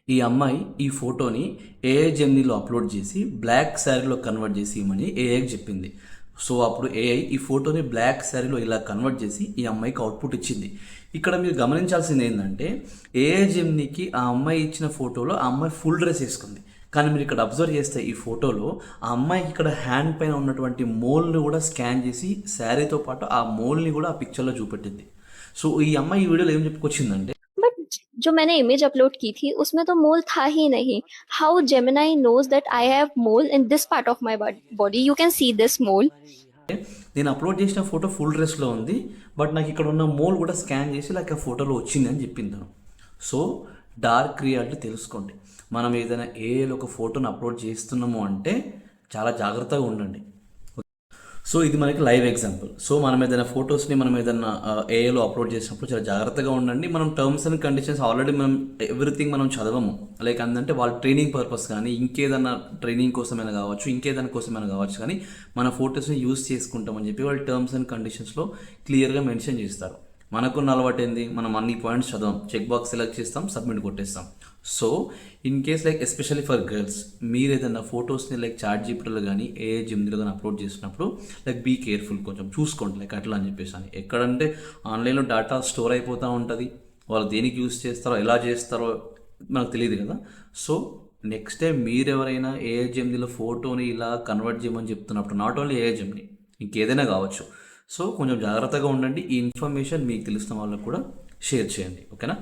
ఈ అమ్మాయి ఈ ఫోటోని ఏఐ జెమినీలో అప్లోడ్ చేసి బ్లాక్ శారీలో కన్వర్ట్ చేసి ఇవ్వమని ఏఐకి చెప్పింది. సో అప్పుడు ఏఐ ఈ ఫోటోని బ్లాక్ శారీలో ఇలా కన్వర్ట్ చేసి ఈ అమ్మాయికి అవుట్పుట్ ఇచ్చింది. ఇక్కడ మీరు గమనించాల్సింది ఏంటంటే ఏఐ జెమినీకి ఆ అమ్మాయి ఇచ్చిన ఫోటోలో ఆ అమ్మాయి ఫుల్ డ్రెస్ వేసుకుంది. కానీ మీరు ఇక్కడ అబ్జర్వ్ చేస్తే ఈ ఫోటోలో ఆ అమ్మాయికి ఇక్కడ హ్యాండ్ పైన ఉన్నటువంటి మోల్ని కూడా స్కాన్ చేసి శారీతో పాటు ఆ మోల్ని కూడా ఆ పిక్చర్లో చూపెట్టింది. సో ఈ అమ్మాయి ఈ వీడియోలో ఏం చెప్పుకొచ్చిందంటే, बट जो मैंने इमेज अपलोड की थी उसमें तो मोल था ही नहीं. How Gemini knows that I have mole in this part of my body? You can see this mole. నేను అప్లోడ్ చేసిన ఫోటో ఫుల్ డ్రెస్లో ఉంది, బట్ నాకు ఇక్కడ ఉన్న మోల్ కూడా స్కాన్ చేసి లైక్ ఆ ఫోటోలో వచ్చింది అని చెప్పింది తను. సో డార్క్ రియాలిటీ తెలుసుకోండి. మనం ఏదైనా ఏఐలో ఒక ఫోటోని అప్లోడ్ చేస్తున్నాము అంటే చాలా జాగ్రత్తగా ఉండండి. సో ఇది మనకి లైవ్ ఎగ్జాంపుల్. సో మనం ఏదైనా ఫొటోస్ని మనం ఏదైనా ఏఐలో అప్లోడ్ చేసినప్పుడు చాలా జాగ్రత్తగా ఉండండి. మనం టర్మ్స్ అండ్ కండిషన్స్ ఆల్రెడీ మనం ఎవ్రీథింగ్ మనం చదవము. లైక్ అంటే వాళ్ళ ట్రైనింగ్ పర్పస్ కానీ ఇంకేదన్నా ట్రైనింగ్ కోసమైనా కావచ్చు, ఇంకేదైనా కోసమైనా కావచ్చు, కానీ మన ఫొటోస్ని యూజ్ చేసుకుంటామని చెప్పి వాళ్ళు టర్మ్స్ అండ్ కండిషన్స్లో క్లియర్గా మెన్షన్ చేస్తారు. మనకున్న అలవాటు ఏంది, మనం అన్ని పాయింట్స్ చదవం, చెక్ బాక్స్ సెలెక్ట్ చేస్తాం, సబ్మిట్ కొట్టేస్తాం. So in case like especially for girls, మీరు ఏదైనా ఫొటోస్ని లైక్ చాట్ జీపీటీలో కానీ ఏఐ జెమినీలో కానీ అప్లోడ్ చేసినప్పుడు లైక్ బీ కేర్ఫుల్, కొంచెం చూసుకోండి లైక్ అట్లా అని చెప్పేసి. అని ఎక్కడంటే ఆన్లైన్లో డేటా స్టోర్ అయిపోతూ ఉంటుంది, వాళ్ళు దేనికి యూజ్ చేస్తారో ఎలా చేస్తారో మనకు తెలియదు కదా. సో నెక్స్ట్ టైం మీరు ఎవరైనా ఏఐ జెమినీలో ఫోటోని ఇలా కన్వర్ట్ చేయమని చెప్తున్నప్పుడు, నాట్ ఓన్లీ ఏఐ జెమినీ, ఇంకేదైనా కావచ్చు, సో కొంచెం జాగ్రత్తగా ఉండండి. ఈ ఇన్ఫర్మేషన్ మీకు తెలిసిన వాళ్ళకు కూడా షేర్ చేయండి. ఓకేనా?